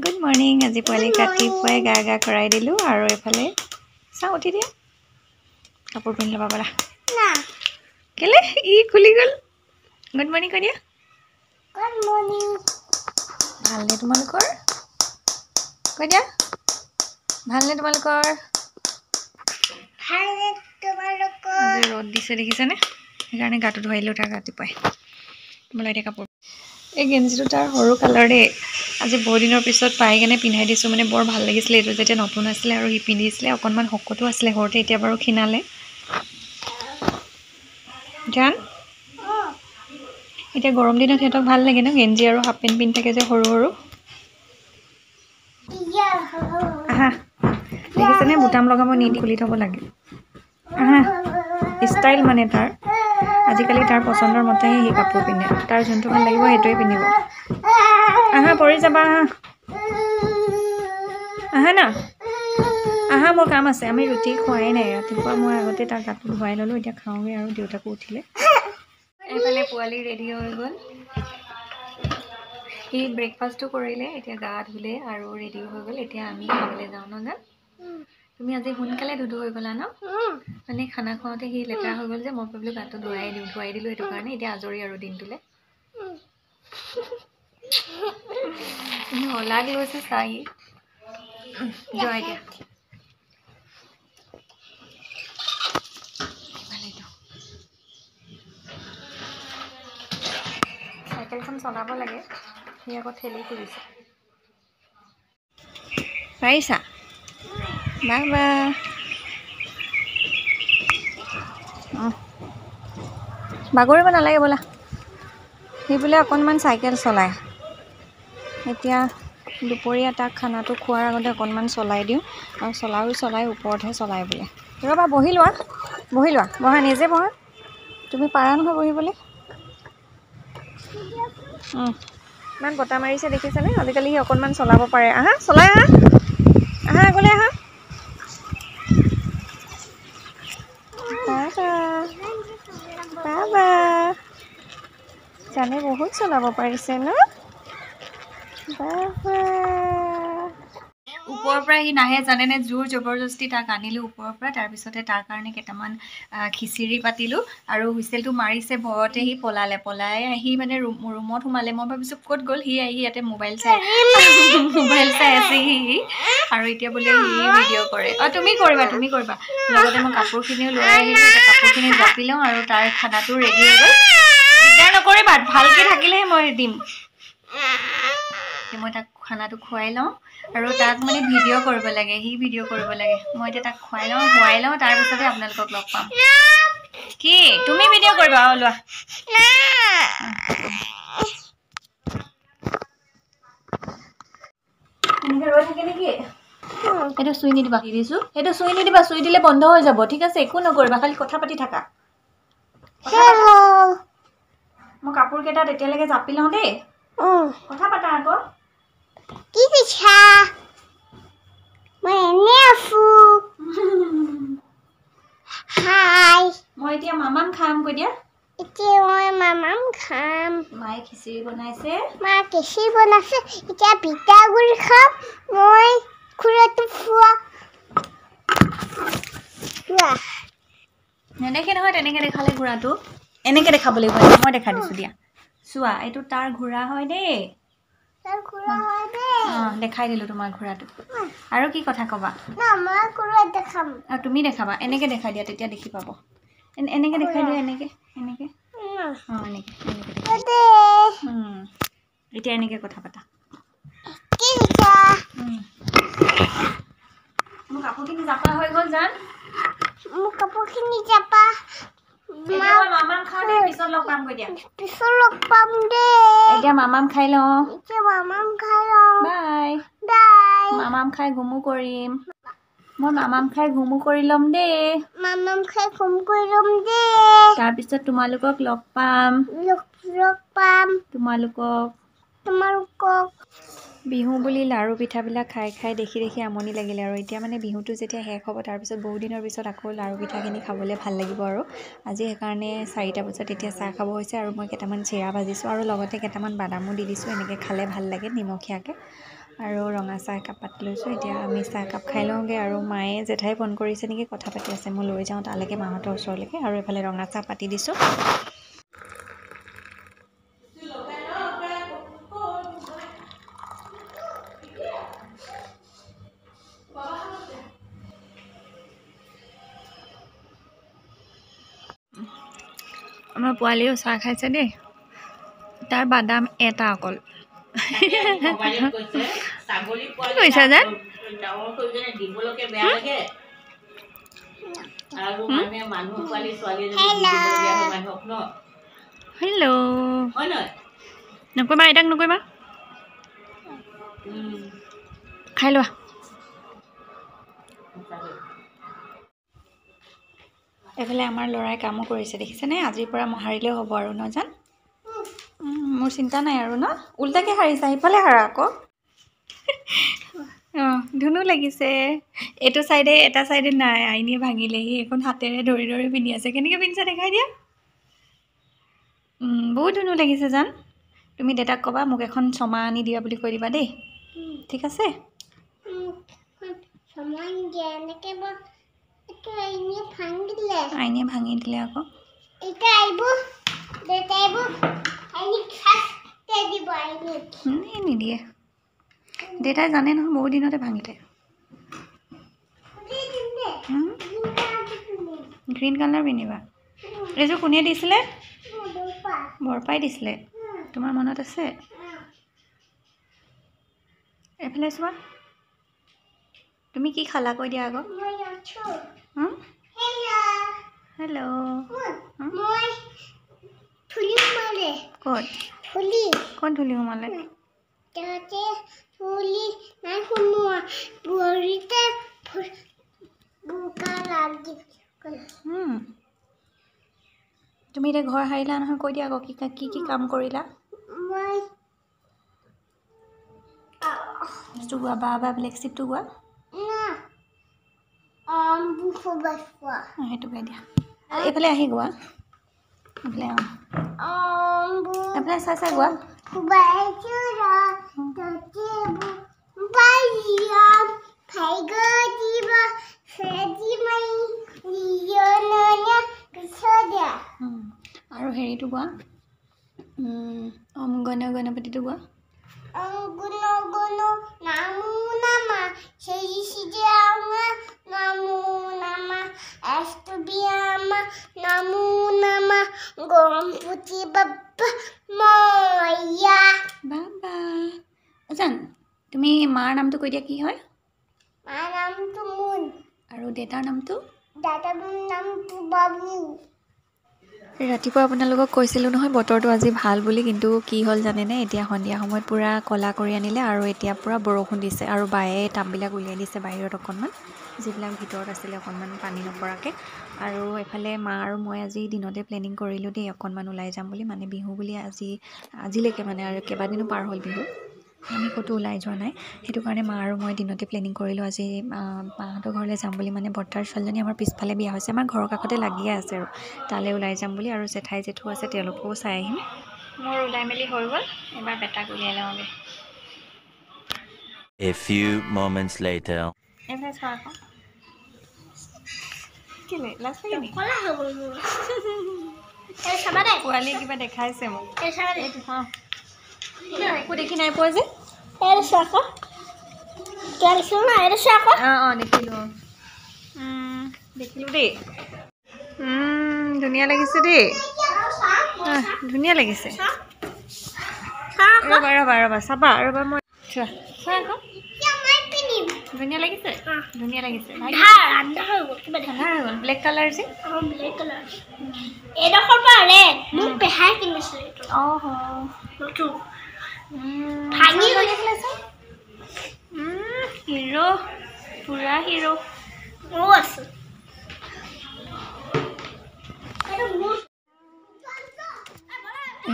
Good morning. আজি পোৱালি ৰাতিপুৱাই গা কৰাই দিলোঁ আৰু এফালে চাওঁ উঠি দিয়া কাপোৰ পিন্ধি ল'বা পাৰা কেলে ই খুলি গ'ল। গুড মৰ্নিং কৈ দিয়া। Good morning. ভালনে তোমালোকৰ? কৈ দিয়া ভালনে তোমালোকৰ? ভালনে তোমালোকৰ? আজি ৰ'দ দিছে দেখিছেনে, সেইকাৰণে গাটো ধুৱাই দিলোঁ তাক ৰাতিপুৱাই। বোলে এতিয়া কাপোৰ এই গেঞ্জিটো তাৰ সৰু কালাৰ দেই। আজি বহু দিনৰ পিছত পাই কেনে পিন্ধাই দিছোঁ, মানে বৰ ভাল লাগিছিলে এইটো যেতিয়া নতুন আছিলে আৰু সি পিন্ধিছিলে। অকণমান শকতো আছিলে সৰুতে, এতিয়া বাৰু ক্ষীণালে। জান এতিয়া গৰম দিনত সিহঁতক ভাল লাগে ন, গেঞ্জি আৰু হাফ পেণ্ট পিন্ধি থাকে যে সৰু সৰু। আহা দেখিছেনে, বুটাম লগাব নিদি খুলি থ'ব লাগে। আহা ষ্টাইল মানে তাৰ। আজিকালি তাৰ পচন্দৰ মতেহে সি কাপোৰ পিন্ধে, তাৰ যোনটো ভাল লাগিব সেইটোৱে পিন্ধিব। আহা পৰি যাবা, আহা আহা না আহা, মোৰ কাম আছে। আমি ৰুটি খোৱাই নাই ৰাতিপুৱা, মই আগতে তাৰ গাটো ধুৱাই ল'লোঁ, এতিয়া খাওঁগৈ আৰু দেউতাকো উঠিলে। এইফালে পোৱালি ৰেডি হৈ গ'ল, সি ব্ৰেকফাষ্টটো কৰিলে, এতিয়া গা ধুলে আৰু ৰেডি হৈ গ'ল। এতিয়া আমি খাবলৈ যাওঁ ন। জান তুমি আজি সোনকালে ধুধু হৈ গ'লা ন, মানে খানা খুৱাওঁতে সি লেতেৰা হৈ গ'ল যে, মই ভাবিলোঁ গাটো ধুৱাই দিলোঁ সেইটো কাৰণে। এতিয়া আজৰি আৰু দিনটোলৈ শলাগ লৈছে চাই যোৱা এতিয়া। চাইকেলখন চলাব লাগে, সি আকৌ ঠেলি ফুৰিছে। পাৰিছা বাবা। বাগৰিব নালাগে ব'লা। সি বোলে অকণমান চাইকেল চলায়। এতিয়া দুপৰীয়া তাক খানাটো খোৱাৰ আগতে অকণমান চলাই দিওঁ, আৰু চলাই ওপৰতহে চলাই বোলে। ৰ'বা বহি লোৱা বহা, নিজে বহা। তুমি পাৰা নহয় বহিবলৈ। ইমান বতাহ মাৰিছে দেখিছেনে, আজিকালি সি অকণমান চলাব পাৰে। আহা চলাই আহা আগলৈ আহা। বাবা জানে বহুত চলাব পাৰিছে ন বাবা। ওপৰৰ পৰা সি নাহে জানেনে, জোৰ জবৰদস্তি তাক আনিলোঁ ওপৰৰ পৰা। তাৰপিছতে তাৰ কাৰণে কেইটামান খিচিৰি পাতিলোঁ, আৰু হুইছেলটো মাৰিছে ভয়তে সি পলাই আহি মানে ৰুমত সোমালে। মই ভাবিছোঁ ক'ত গ'ল, সি আহি ইয়াতে মোবাইল চাই আছে সি। আৰু এতিয়া বোলে সি ভিডিঅ' কৰে। তুমি কৰিবা লগতে মই কাপোৰখিনিও লৈ আহিলোঁ। এতিয়া কাপোৰখিনি জাপি লওঁ আৰু তাৰ খানাটো ৰেডি হৈ গ'ল। দিগদাৰ নকৰিবা, ভালকৈ থাকিলেহে মই দিম। মই তাক খানাটো খুৱাই লওঁ, আৰু তাক মানে ভিডিঅ' কৰিব লাগে, সি ভিডিঅ' কৰিব লাগে। মই এতিয়া তাক খুৱাই লওঁ তাৰপিছতে আপোনালোকক লগ পাম। কি তুমি ভিডিঅ' কৰিবা? লোৱা এনেকৈ ৰৈ থাকে নেকি? সেইটো চুই নিদিবা, দিছোঁ সেইটো চুই নিদিবা, চুই দিলে বন্ধ হৈ যাব। ঠিক আছে, একো নকৰিবা, খালি কথা পাতি থাকা। মই কাপোৰকেইটা তেতিয়ালৈকে জাপি লওঁ দেই। কথা পাতা আকৌ। কি পিছা? মই এনেই আছোঁ। হাই। মই এতিয়া মামাম খাম কৈ দিয়া। এতিয়া মই মামাম খাম। মায়ে খিচিৰি বনাইছে। এতিয়া পিঠাগুড়ি খাম। মই খুৰাটো নেদেখে নহয়, তেনেকৈ দেখালে ঘোঁৰাটো। এনেকৈ দেখাব লাগিব, মই দেখাই দিছোঁ দিয়া। চোৱা, এইটো তাৰ ঘোঁৰা হয় দেই। দেখাই দিলোঁ তোমাৰ ঘোঁৰাটো। আৰু কি কথা ক'বা? তুমি দেখাবা, এনেকৈ দেখাই দিয়া, তেতিয়া দেখি পাব। এনেকৈ দেখাই দিয়া, এনেকৈ এতিয়া এনেকৈ কথা পাতা। মোৰ কাপোৰখিনি জাপা হৈ গ'ল জান। মোৰ কাপোৰখিনি জাপা। মামাম খাওঁ দেই, পিছত লগ পাম কৈ দিয়া। পিছত লগ পাম দেই। এতিয়া মামাম খাই লওঁ। বাই। মামাম খাই ঘুমু কৰিম। মই মামাম খাই ঘুমু কৰি ল'ম দেই। তাৰপিছত তোমালোকক লগ পাম। তোমালোকক বিহু বুলি লাৰু পিঠাবিলাক খাই দেখি আমনি লাগিলে, আৰু এতিয়া মানে বিহুটো যেতিয়া শেষ হ'ব, তাৰপিছত বহু দিনৰ পিছত আকৌ লাৰু পিঠাখিনি খাবলৈ ভাল লাগিব। আৰু আজি সেইকাৰণে 4টা বজাত এতিয়া চাহ খাব হৈছে, আৰু মই কেইটামান চিৰা ভাজিছোঁ, আৰু লগতে কেইটামান বাদামো দি দিছোঁ। এনেকৈ খালে ভাল লাগে নিমখীয়াকৈ। আৰু ৰঙা চাহ একাপ পাতি লৈছোঁ এতিয়া আমি চাহ একাপ খাই লওঁগৈ আৰু মায়ে জেঠাই ফোন কৰিছে নেকি কথা পাতি আছে মই লৈ যাওঁ তালৈকে মাহঁতৰ ওচৰলৈকে আৰু এইফালে ৰঙা চাহ পাতি দিছোঁ আমাৰ পোৱালীও চাহ খাইছে দেই তাৰ বাদাম এটা অকল কৈছা যেন হেল্ল' নকৰিবা আইতাক নকৰিবা খাই লোৱা এইফালে আমাৰ ল'ৰাই কামো কৰিছে দেখিছেনে আজিৰ পৰা মোহাৰিলেও হ'ব আৰু নজান মোৰ চিন্তা নাই আৰু ন উল্টাকৈ সাৰিছা সিফালে সাৰা আকৌ অঁ ধুনু লাগিছে এইটো চাইডে এটা চাইডে নাই আইনীয়ে ভাঙিলেহি এখন হাতেৰে ধৰি ধৰি পিন্ধি আছে কেনেকৈ পিন্ধিছে দেখাই দিয়া বহুত ধুনু লাগিছে জান তুমি দেউতাক ক'বা মোক এখন ছমা আনি দিয়া বুলি কৈ দিবা দেই ঠিক আছে আইনীয়ে ভাঙি দিলে আকৌ নিদিয়ে দেউতাই জানে নহয় বহুত দিনতে ভাঙিলে গ্ৰীণ কালাৰ পিন্ধিবা এইযোৰ কোনে দিছিলে বৰপাই দিছিলে তোমাৰ মনত আছে এইফালে চোৱা তুমি কি খালা কৈ দিয়া আকৌ হেল্ল' ক'ত ক'ত ধূলি সোমালে তুমি এতিয়া ঘৰ সাৰিলা নহয় কৈ দিয়া আকৌ কি কি কাম কৰিলা গোৱা বা ব্লেক চিপটো গোৱা সেইটো গাই দিয়া এইফালে আহি গোৱা এইফালে চাই চাই গোৱা আৰু হেৰিটো গোৱা গণ গণপতিটো গোৱা জান তুমি মাৰ নামটো কৈ দিয়া কি হয় আৰু দেউতাৰ নামটো ৰাতিপুৱা আপোনালোকক কৈছিলোঁ নহয় বতৰটো আজি ভাল বুলি কিন্তু কি হ'ল জানেনে এতিয়া সন্ধিয়া সময়ত পূৰা ক'লা কৰি আনিলে আৰু এতিয়া পূৰা বৰষুণ দিছে আৰু বায়ে টাববিলাক উলিয়াই দিছে বাহিৰত অকণমান যিবিলাক ভিতৰত আছিলে অকণমান পানী নপৰাকৈ আৰু এইফালে মা আৰু মই আজি দিনতে প্লেনিং কৰিলোঁ দেই অকণমান ওলাই যাম বুলি মানে বিহু বুলি আজিলৈকে মানে আৰু কেইবাদিনো পাৰ হ'ল বিহু আমি ক'তো ওলাই যোৱা নাই সেইটো কাৰণে মা আৰু মই দিনতে প্লেনিং কৰিলোঁ আজি মাহঁতৰ ঘৰলৈ যাম বুলি মানে বৰ্তাৰ ছোৱালীজনী আমাৰ পিছফালে বিয়া হৈছে আমাৰ ঘৰৰ কাষতে লাগিয়ে আছে আৰু তালৈ ওলাই যাম বুলি আৰু জেঠাই জেঠু আছে তেওঁলোকও চাই আহিম মোৰ ওলাই মেলি হৈ গ'ল এবাৰ বেটাক উলিয়াই লওঁগৈ A few moments later এইফালে চোৱা আকৌ কেলে লাজ লাগে পোৱালীয়ে কিবা দেখাইছে মোক একো দেখি নাই পোৱা যে দেখিলোঁ দেই ধুনীয়া লাগিছে দেই ধুনীয়া লাগিছে ৰ'বা ৰ'বা ৰ'বা চাবা ৰ'বা মই চোৱা চোৱা আকৌ ধুনীয়া লাগিছে ধুনীয়া লাগিছে ব্লেক কালাৰ যে হিৰো পুৰা হিৰো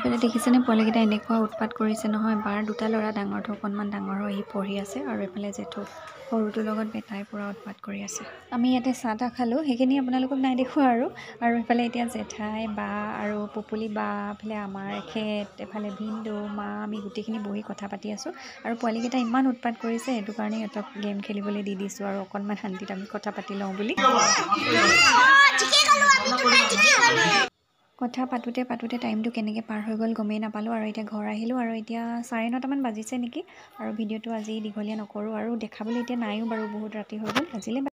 এইফালে দেখিছেনে পোৱালিকেইটা এনেকুৱা উৎপাত কৰিছে নহয় বাৰ দুটা ল'ৰা ডাঙৰটো অকণমান ডাঙৰ হৈ আহি পঢ়ি আছে আৰু এইফালে জেঠু সৰুটোৰ লগত বেটাই পূৰা উৎপাত কৰি আছে আমি ইয়াতে চাহ তাহ খালোঁ সেইখিনি আপোনালোকক নাই দেখুৱা আৰু এইফালে এতিয়া জেঠাই বা আৰু পুপুলি বা এইফালে আমাৰ এখেত এইফালে ভিনদেউ মা আমি গোটেইখিনি বহি কথা পাতি আছোঁ আৰু পোৱালিকেইটা ইমান উৎপাত কৰিছে সেইটো কাৰণে সিহঁতক গেম খেলিবলৈ দি দিছোঁ আৰু অকণমান শান্তিত আমি কথা পাতি লওঁ বুলি কথা পাতোঁতে টাইমটো কেনেকৈ পাৰ হৈ গ'ল গমেই নাপালোঁ আৰু এতিয়া ঘৰ আহিলোঁ আৰু এতিয়া 9:30মান বাজিছে নেকি আৰু ভিডিঅ'টো আজি দীঘলীয়া নকৰোঁ আৰু দেখাবলৈ এতিয়া নাইও বাৰু বহুত ৰাতি হৈ গ'ল আজিলৈ